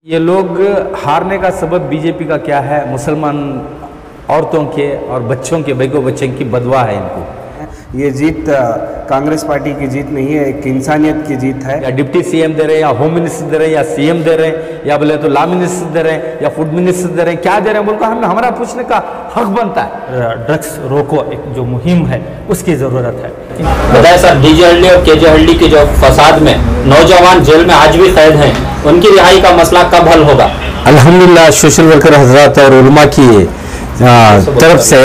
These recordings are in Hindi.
ये लोग हारने का सबब बीजेपी का क्या है? मुसलमान औरतों के और बच्चों के बेगो बच्चों की बदवा है इनको। ये जीत कांग्रेस पार्टी की जीत नहीं है, एक इंसानियत की जीत है। या डिप्टी सीएम दे रहे हैं, या होम मिनिस्टर दे रहे हैं, या सीएम दे रहे हैं, या बोले तो लॉ मिनिस्टर दे रहे हैं, या फूड मिनिस्टर दे रहे हैं, क्या दे रहे हैं बोलकर हमें हमारा पूछने का हक बनता है। ड्रग्स रोको एक जो मुहिम है उसकी ज़रूरत है। बताया सर, डीजे हल्दी और केजे हल्दी के जो फसाद में नौजवान जेल में आज भी कैद हैं, उनकी रिहाई का मसला कब हल होगा? अल्हम्दुलिल्लाह सोशल वर्कर हजरात और उलमा की तरफ से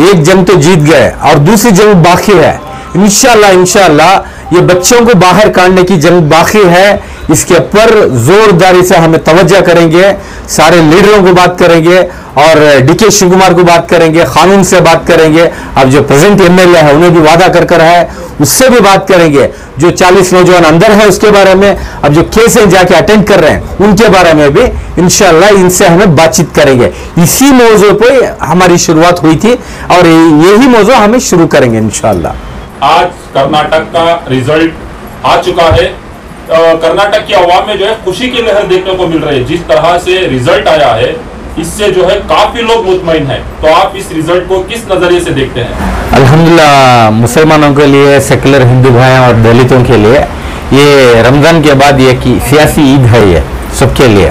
एक जंग तो जीत गए और दूसरी जंग बाकी है। इंशाअल्लाह ये बच्चों को बाहर काटने की जंग बाकी है। इसके ऊपर जोरदारी से हमें तवज्जो करेंगे, सारे लीडरों को बात करेंगे और डीके शिव कुमार को बात करेंगे, कानून से बात करेंगे। अब जो प्रेजेंट एमएलए है उन्हें भी वादा कर है, उससे भी बात करेंगे। जो 40 नौजवान अंदर है उसके बारे में, अब जो केस है जाके अटेंड कर रहे हैं उनके बारे में भी इंशाअल्लाह इनसे हमें बातचीत करेंगे। इसी मौजू पे हमारी शुरुआत हुई थी और यही मौजू हमें शुरू करेंगे इंशाअल्लाह। आज कर्नाटक का रिजल्ट आ चुका है। कर्नाटक की आवाम में जो है खुशी की लहर देखने को मिल रही है। जिस तरह से रिजल्ट आया है इससे जो है काफी लोग मुतमईन हैं। तो आप इस रिजल्ट को किस नजरिए से देखते हैं? अल्हम्दुलिल्लाह मुसलमानों के लिए, सेकुलर हिंदू भाई और दलितों के लिए ये रमज़ान के बाद ये की सियासी ईद है, ये सबके लिए।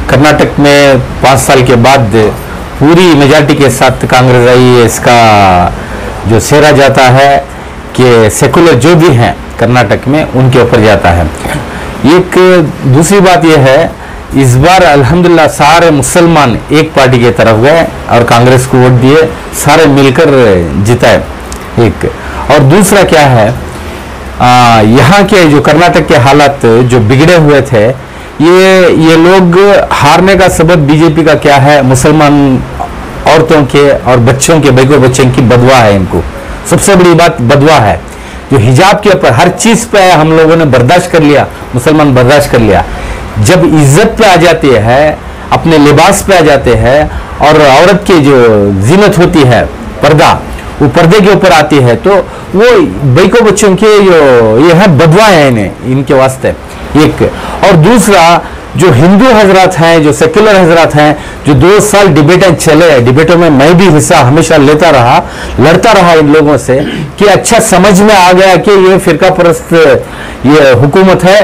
कर्नाटक में 5 साल के बाद पूरी मेजॉरिटी के साथ कांग्रेस आई। इसका जो सेहरा जाता है कि सेकुलर जो भी हैं कर्नाटक में उनके ऊपर जाता है। एक दूसरी बात यह है, इस बार अल्हम्दुलिल्लाह सारे मुसलमान एक पार्टी की तरफ गए और कांग्रेस को वोट दिए, सारे मिलकर जिताए। एक और दूसरा क्या है, यहाँ के जो कर्नाटक के हालात जो बिगड़े हुए थे, ये लोग हारने का सबब बीजेपी का क्या है? मुसलमान औरतों के और बच्चों के बेगो बच्चों की बदवा है इनको। सबसे बड़ी बात बदवा है। जो हिजाब के ऊपर हर चीज पे हम लोगों ने बर्दाश्त कर लिया, मुसलमान बर्दाश्त कर लिया। जब इज्जत पे आ जाती है, अपने लिबास पे आ जाते हैं और औरत की जो जीनत होती है पर्दा, वो पर्दे के ऊपर आती है, तो वो बेको बच्चों के ये है बदवा है इनके वास्ते। एक और दूसरा, जो हिंदू हजरात हैं, जो सेकुलर हजरात हैं, जो 2 साल डिबेटें चले, डिबेटों में मैं भी हिस्सा हमेशा लेता रहा, लड़ता रहा इन लोगों से कि अच्छा समझ में आ गया कि ये फिरका परस्त ये हुकूमत है,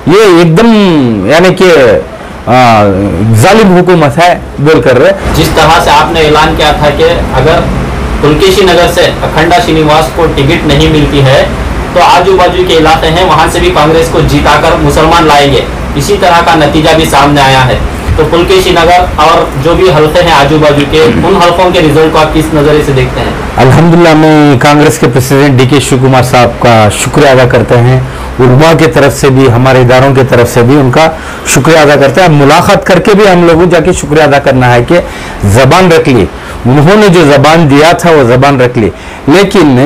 ये एकदम यानी कि जालिम हुकूमत है बोलकर रहे। जिस तरह से आपने ऐलान किया था कि अगर पुलकेशी नगर से अखंडा श्रीनिवास को टिकट नहीं मिलती है तो आजू बाजू के इलाके हैं वहां से भी कांग्रेस को जिताकर मुसलमान लाएंगे, इसी तरह का नतीजा भी सामने आया है। तो पुलकेशी नगर और जो भी हल्के हैं आजू बाजू के, उन हल्कों के रिजल्ट को आप किस नजरिए से देखते हैं? अल्हम्दुलिल्लाह मैं कांग्रेस के प्रेसिडेंट डीके शिव कुमार साहब का शुक्रिया अदा करते हैं। उलमा के तरफ से भी, हमारे इदारों की तरफ से भी उनका शुक्रिया अदा करते हैं। मुलाकात करके भी हम लोगों जाके शुक्रिया अदा करना है कि जबान रख ली, उन्होंने जो जबान दिया था वो जबान रख ली। लेकिन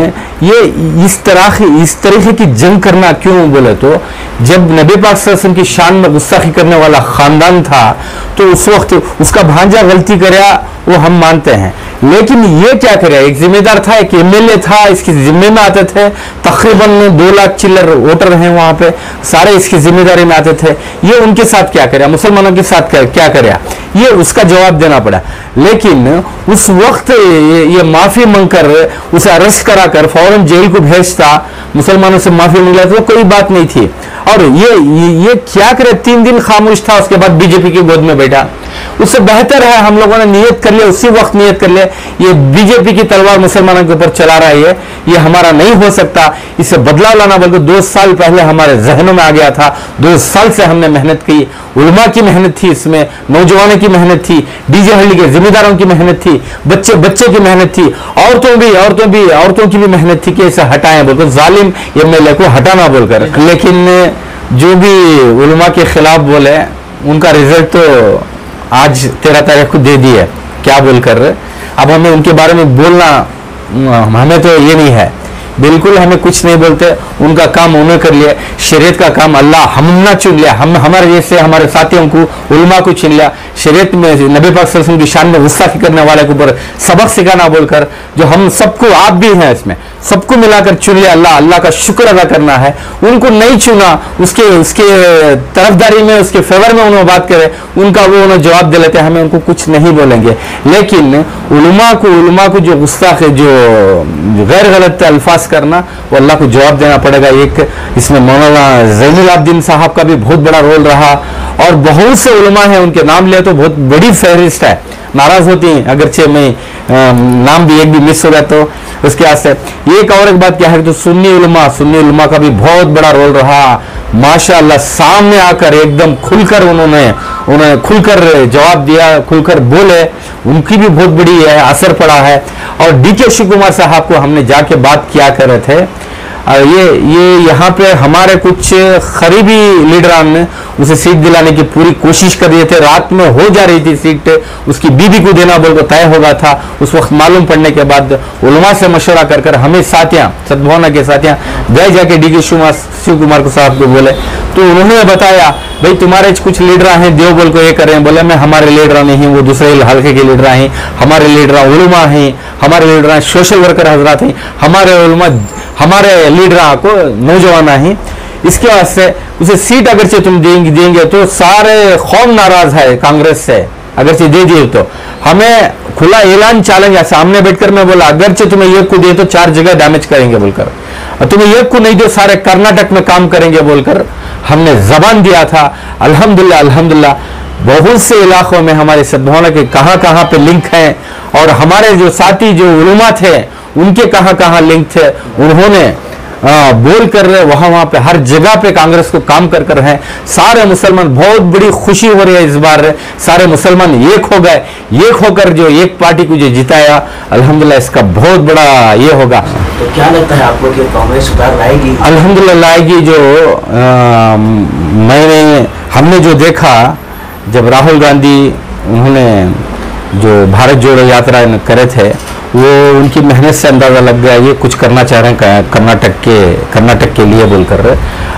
ये इस तरह की जंग करना क्यों बोले तो, जब नबी पाक सल्लल्लाहु अलैहि वसल्लम की शान में गुस्ताखी करने वाला खानदान था तो उस वक्त उसका भांजा गलती कराया, वो हम मानते हैं। लेकिन ये क्या करे, एक जिम्मेदार था, एक एमएलए था, इसकी जिम्मे में आते थे। तकरीबन 2 लाख चिल्लर वोटर हैं वहां पे, सारे इसकी जिम्मेदारी में आते थे। ये उनके साथ क्या करे, मुसलमानों के साथ क्या करे, ये उसका जवाब देना पड़ा। लेकिन उस वक्त ये माफी मांगकर उसे अरेस्ट कराकर फौरन जेल को भेजता, मुसलमानों से माफी मांग लेता तो कोई बात नहीं थी। और ये क्या करे, 3 दिन खामोश था, उसके बाद बीजेपी की गोद में बैठा। उससे बेहतर है हम लोगों ने नियत कर लिया, उसी वक्त नियत कर लिया, ये बीजेपी की तलवार मुसलमानों के ऊपर चला रहा है, ये हमारा नहीं हो सकता, इससे बदलाव लाना बल्कि 2 साल पहले हमारे जहनों में आ गया था। 2 साल से हमने मेहनत की, उलमा की मेहनत थी, इसमें नौजवानों की मेहनत थी, डीजे हल्दी के जिम्मेदारों की मेहनत थी, बच्चे की मेहनत थी, औरतों की भी मेहनत थी कि इसे हटाएं बोलकर, जालिम एमएलए को हटाना बोलकर। लेकिन जो भी उलमा के खिलाफ बोले उनका रिजल्ट तो आज 13 तारीख को दे दी है, क्या बोलकर अब हमें उनके बारे में बोलना, हमें तो ये नहीं है। बिल्कुल हमें कुछ नहीं बोलते, उनका काम उन्होंने कर लिया, शरीयत का काम अल्लाह हमने चुन लिया, हम हमारे जैसे हमारे साथियों को उलमा को चुन लिया। शरीयत में नबी पाक सल्लल्लाहु अलैहि वसल्लम की शान में गुस्ताखी करने वाले के ऊपर सबक सिखाना बोलकर, जो हम सबको, आप भी हैं इसमें, सबको मिलाकर चुन लिया अल्लाह, अल्लाह का शुक्र अदा करना है। उनको नहीं चुना, उसके उसके तरफदारी में, उसके फेवर में उन्होंने बात करे, उनका वो उन्हें जवाब दे लेते हैं, हमें उनको कुछ नहीं बोलेंगे। लेकिन उलमा को जो गुस्ताख, जो गैर गलत अल्फाज करना, वो अल्लाह को जवाब देना पड़ेगा। एक इसमें मौलाना ज़ैनुल आबिदीन साहब का भी बहुत बड़ा रोल रहा, और बहुत से उलमा हैं, उनके नाम लिया तो बहुत बड़ी फहरिस्त है, नाराज होती हैं अगरचे में नाम भी एक भी मिस हो गया तो उसके वास्ते। एक और एक बात क्या है, तो सुन्नी उलमा का भी बहुत बड़ा रोल रहा। माशाअल्लाह सामने आकर एकदम खुलकर उन्होंने खुलकर जवाब दिया, खुलकर बोले, उनकी भी बहुत बड़ी असर पड़ा है। और डीके शिव कुमार साहब को हमने जाके बात किया कर रहे थे, ये यहाँ पे हमारे कुछ करीबी लीडरान ने उसे सीट दिलाने की पूरी कोशिश कर रहे थे। रात में हो जा रही थी सीट, उसकी बीबी को देना बोलकर तय हो गया था। उस वक्त मालूम पड़ने के बाद उलमा से मशवरा कर हमें साथियाँ, सद्भावना के साथियाँ गए, जाके डीके शिव कुमार को साहब को बोले, तो उन्होंने बताया भाई तुम्हारे कुछ लीडर हैं देव बोल को ये कर रहे हैं। बोले मैं हमारे लीडर नहीं, वो दूसरे हल्के के लीडर हैं, हमारे लीडर उलमा हैं, हमारे लीडर सोशल वर्कर हजरात हैं, हमारे लीडर को नौजवान हैं। इसके वास्ते उसे सीट अगरचे तुम देंगे तो सारे कौम नाराज है कांग्रेस से, अगरचे दे दिए तो हमें खुला ऐलान चैलेंज है। सामने बैठकर मैं बोला अगरचे तुम्हें एक को दे तो 4 जगह डैमेज करेंगे बोलकर, और तुम्हें एक को नहीं दो सारे कर्नाटक में काम करेंगे बोलकर हमने जबान दिया था। अल्हम्दुलिल्लाह बहुत से इलाकों में हमारे सद्भावना के कहां पे लिंक हैं, और हमारे जो साथी जो उलमा थे उनके कहां लिंक थे, उन्होंने बोल कर रहे वहां पे हर जगह पे कांग्रेस को काम कर हैं। सारे मुसलमान, बहुत बड़ी खुशी हो रही है इस बार, सारे मुसलमान एक हो गए, एक होकर जो एक पार्टी को जो जिताया, अल्हम्दुलिल्लाह इसका बहुत बड़ा ये होगा। तो क्या लगता है आपको कि कांग्रेस सुधार लाएगी? अल्हम्दुलिल्लाह लाएगी। जो हमने जो देखा जब राहुल गांधी उन्होंने जो भारत जोड़ो यात्रा करे थे, वो उनकी मेहनत से अंदाजा लग गया ये कुछ करना चाह रहे हैं कर्नाटक के लिए बोलकर।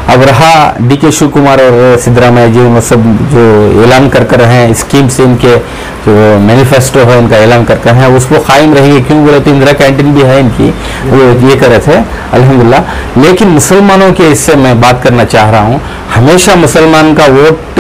अब रहा डीके शिव कुमार और सिद्धरामैया जी, उन्होंने सब जो ऐलान कर रहे हैं स्कीम से, इनके जो मैनिफेस्टो है इनका ऐलान कर हैं, उसको कायम रहेंगे। क्यों बोले तो इंदिरा कैंटीन भी है इनकी, वो ये कर रहे थे अल्हम्दुलिल्लाह। लेकिन मुसलमानों के इससे मैं बात करना चाह रहा हूँ, हमेशा मुसलमान का वोट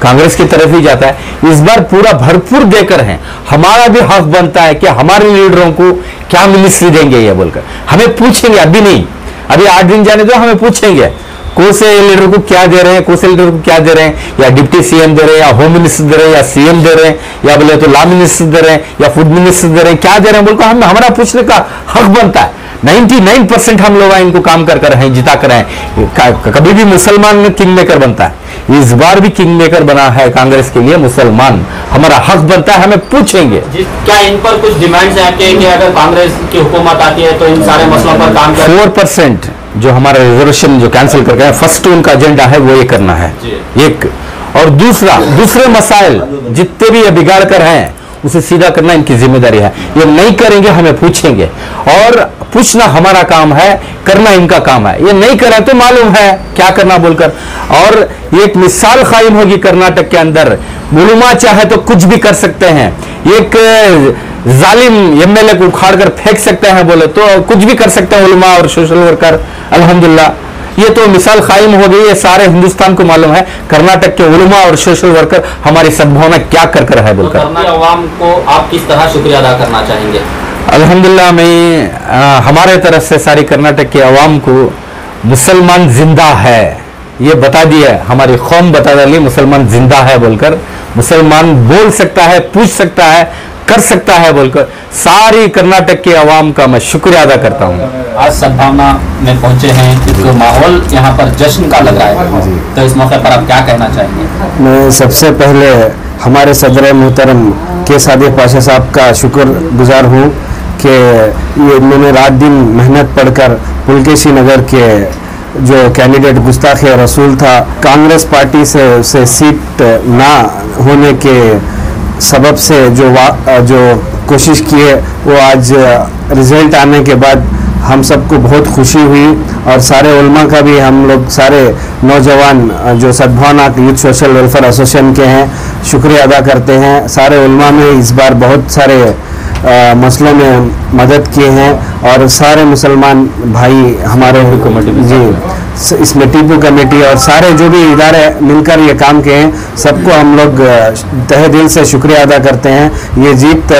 कांग्रेस की तरफ ही जाता है। इस बार पूरा भरपूर देकर हैं, हमारा भी हक बनता है कि हमारे लीडरों को क्या मिनिस्ट्री देंगे ये बोलकर हमें पूछेंगे। अभी नहीं, अभी 8 दिन जाने दो, हमें पूछेंगे कौन से लीडर को क्या दे रहे हैं, कौन से लीडर को क्या दे रहे हैं, या डिप्टी सीएम दे रहे हैं, या होम मिनिस्टर दे रहे हैं, या सीएम दे रहे हैं, या बोले तो लॉ मिनिस्टर दे रहे हैं, या फूड मिनिस्टर दे रहे हैं, क्या दे रहे हैं बोलकर हमारा पूछने का हक बनता है। 99% हम लोग इनको काम कर रहे हैं, जिता कर रहे हैं। कभी भी मुसलमान किंग मेकर बनता है, इस बार भी किंग मेकर बना है कांग्रेस के लिए मुसलमान, हमारा हक बनता है, हमें पूछेंगे। क्या इन पर कुछ डिमांड्स हैं कि अगर कांग्रेस की हुकूमत आती है तो इन सारे मसलों पर काम करें? 4% जो हमारा रिजर्वेशन जो कैंसिल कर गए, फर्स्ट उनका एजेंडा है वो ये करना है एक, और दूसरे मसाइल जितने भी ये बिगाड़ कर हैं उसे सीधा करना इनकी जिम्मेदारी है। ये नहीं करेंगे हमें पूछेंगे, और पूछना हमारा काम है, करना इनका काम है। ये नहीं करें तो मालूम है क्या करना बोलकर। और एक मिसाल कायम होगी कर्नाटक के अंदर, उलमा चाहे तो कुछ भी कर सकते हैं, एक जालिम एमएलए को उखाड़ कर फेंक सकते हैं बोले तो कुछ भी कर सकते हैं उलमा और सोशल वर्कर। अल्हम्दुलिल्लाह ये तो मिसाल कायम हो गई है, सारे हिंदुस्तान को मालूम है कर्नाटक के उलमा और सोशल वर्कर हमारी सद्भावना क्या कर रहा है बोलकर। तो अवाम को आप किस तरह शुक्रिया अदा करना चाहेंगे? अल्हम्दुलिल्लाह मैं हमारे तरफ से सारी कर्नाटक के अवाम को मुसलमान जिंदा है ये बता दिया, हमारी कौम बता डाली मुसलमान जिंदा है बोलकर। मुसलमान बोल सकता है, पूछ सकता है, कर सकता है बोलकर सारी कर्नाटक के अवाम का मैं शुक्रिया अदा करता हूँ। आज सद्भावना में पहुंचे हैं, एक माहौल यहाँ पर जश्न का लग रहा है, तो इस मौके पर आप क्या कहना चाहेंगे? मैं सबसे पहले हमारे सदर मोहतरम के सादिक पाशा साहब का शुक्रगुजार हूँ कि ये इन्होंने रात दिन मेहनत पढ़कर पुलकेशी नगर के जो कैंडिडेट गुस्ताख रसूल था, कांग्रेस पार्टी से उसे सीट ना होने के सबब से जो कोशिश की है, वो आज रिजल्ट आने के बाद हम सबको बहुत खुशी हुई और सारे उलमा का भी, हम लोग सारे नौजवान जो सद्भावना यूथ सोशल वेलफेयर एसोसिएशन के हैं, शुक्रिया अदा करते हैं। सारे उलमा में इस बार बहुत सारे मसलों में मदद किए हैं और सारे मुसलमान भाई हमारे जी इसमें टीपू कमेटी और सारे जो भी इदारे मिलकर ये काम किए हैं, सबको हम लोग तहे दिल से शुक्रिया अदा करते हैं। ये जीत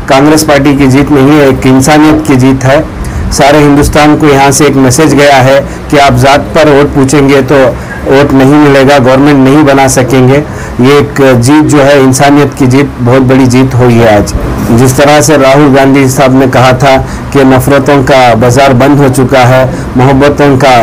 कांग्रेस पार्टी की जीत नहीं है, एक इंसानियत की जीत है। सारे हिंदुस्तान को यहाँ से एक मैसेज गया है कि आप ज़ात पर वोट पूछेंगे तो वोट नहीं मिलेगा, गवर्नमेंट नहीं बना सकेंगे। ये एक जीत जो है इंसानियत की जीत, बहुत बड़ी जीत हुई है आज। जिस तरह से राहुल गांधी साहब ने कहा था कि नफ़रतों का बाज़ार बंद हो चुका है, मोहब्बतों का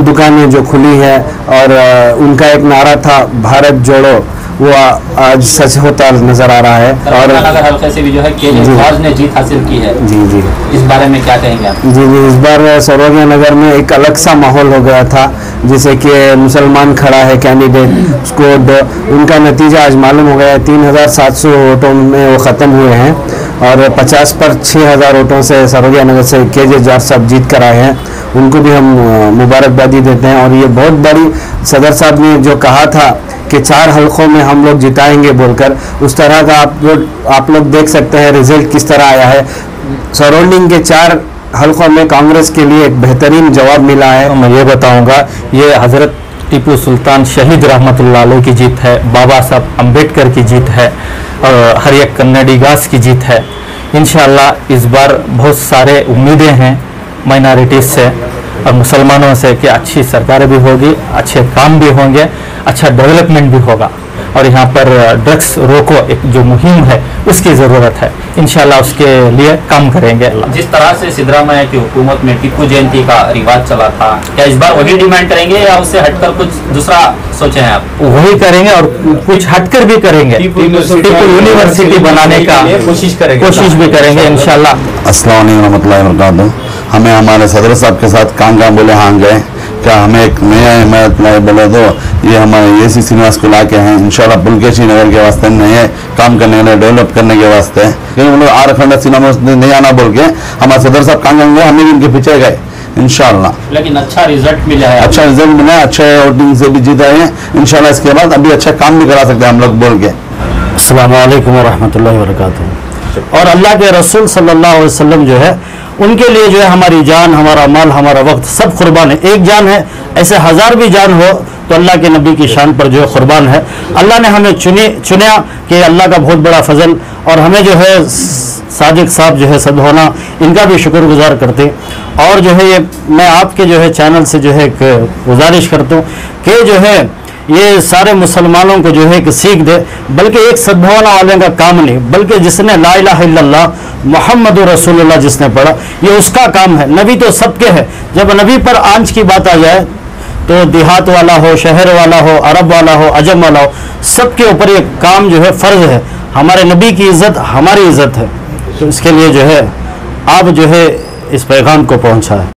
दुकानें जो खुली हैं, और उनका एक नारा था भारत जोड़ो, वो आज सच होता नजर आ रहा है। और नगर हल्के से भी जो है केजरीवाल ने जीत हासिल की है। जी जी, इस बारे में क्या कहेंगे आप? जी जी, इस बार सरोगिया नगर में एक अलग सा माहौल हो गया था, जैसे कि मुसलमान खड़ा है कैंडिडेट, उसको उनका नतीजा आज मालूम हो गया है। 3700 वोटों में वो ख़त्म हुए हैं और 50 पर 6000 वोटों से सरोगिया नगर से केजरीवाल साहब जीत कर आए हैं। उनको भी हम मुबारकबादी देते हैं। और ये बहुत बड़ी, सदर साहब ने जो कहा था कि 4 हलकों में हम लोग जिताएंगे बोलकर, उस तरह का आप लोग देख सकते हैं रिजल्ट किस तरह आया है। सराउंडिंग के 4 हलकों में कांग्रेस के लिए एक बेहतरीन जवाब मिला है। मैं ये बताऊंगा, ये हज़रत टीपू सुल्तान शहीद रहमतुल्लाह अलैह की जीत है, बाबा साहब अम्बेडकर की जीत है, और हर एक कन्नडिगास की जीत है। इंशाअल्लाह इस बार बहुत सारे उम्मीदें हैं माइनॉरिटीज़ से और मुसलमानों से कि अच्छी सरकारें भी होगी, अच्छे काम भी होंगे, अच्छा डेवलपमेंट भी होगा। और यहाँ पर ड्रग्स रोको एक जो मुहिम है उसकी ज़रूरत है, इंशाल्लाह उसके लिए काम करेंगे। जिस तरह से सिद्धरामैया की हुकूमत में टीपू जयंती का रिवाज चला था, क्या इस बार वही डिमांड करेंगे या उससे हटकर कुछ दूसरा सोचे हैं आप? वही करेंगे और कुछ हटकर भी करेंगे। टीपू यूनिवर्सिटी बनाने का कोशिश भी करेंगे इंशाल्लाह। अस्सलाम वालेकुम रहमतुल्लाहि व बरकातहू। हमें हमारे सदर साहब के साथ काम बोले हाँ गए, क्या हमें एक नया हिमायत बोले तो ये हमारे AC श्रीनिवास को ला के हैं इंशाल्लाह पुलकेशी नगर के वास्ते नए काम करने के लिए, डेवलप करने के वास्ते। क्योंकि हम लोग आरखंड सिनेमा नहीं आना बोल के हमारे सदर साहब काम गए, हमें भी उनके पीछे गए इंशाल्लाह। लेकिन अच्छा रिजल्ट मिला है, अच्छा रिजल्ट मिला है, अच्छे वोटिंग से भी जीत आए हैं इंशाल्लाह। इसके बाद अभी अच्छा काम भी करा सकते हैं हम लोग बोल के। अस्सलाम वालेकुम व रहमतुल्लाहि व बरकातहू। और अल्लाह के रसूल सल्लल्लाहु अलैहि वसल्लम जो है उनके लिए जो है हमारी जान, हमारा माल, हमारा वक्त सब कुर्बान है। एक जान है, ऐसे 1000 भी जान हो तो अल्लाह के नबी की शान पर जो है कुर्बान है। अल्लाह ने हमें चुना कि अल्लाह का बहुत बड़ा फजल, और हमें जो है सादिक साहब जो है सद्भावना, इनका भी शुक्रगुजार करते। और जो है ये मैं आपके जो है चैनल से जो है एक गुजारिश करता हूँ कि जो है ये सारे मुसलमानों को जो है एक सीख दे, बल्कि एक सद्भावना वाले का काम नहीं, बल्कि जिसने ला इलाहा इल्लल्लाह मुहम्मदुर रसूलुल्लाह जिसने पढ़ा, ये उसका काम है। नबी तो सबके है। जब नबी पर आंच की बात आ जाए तो देहात वाला हो, शहर वाला हो, अरब वाला हो, अजम वाला हो, सबके ऊपर ये काम जो है फ़र्ज है। हमारे नबी की इज़्ज़त हमारी इज़्ज़त है, तो इसके लिए जो है आप जो है इस पैगाम को पहुँचाएं।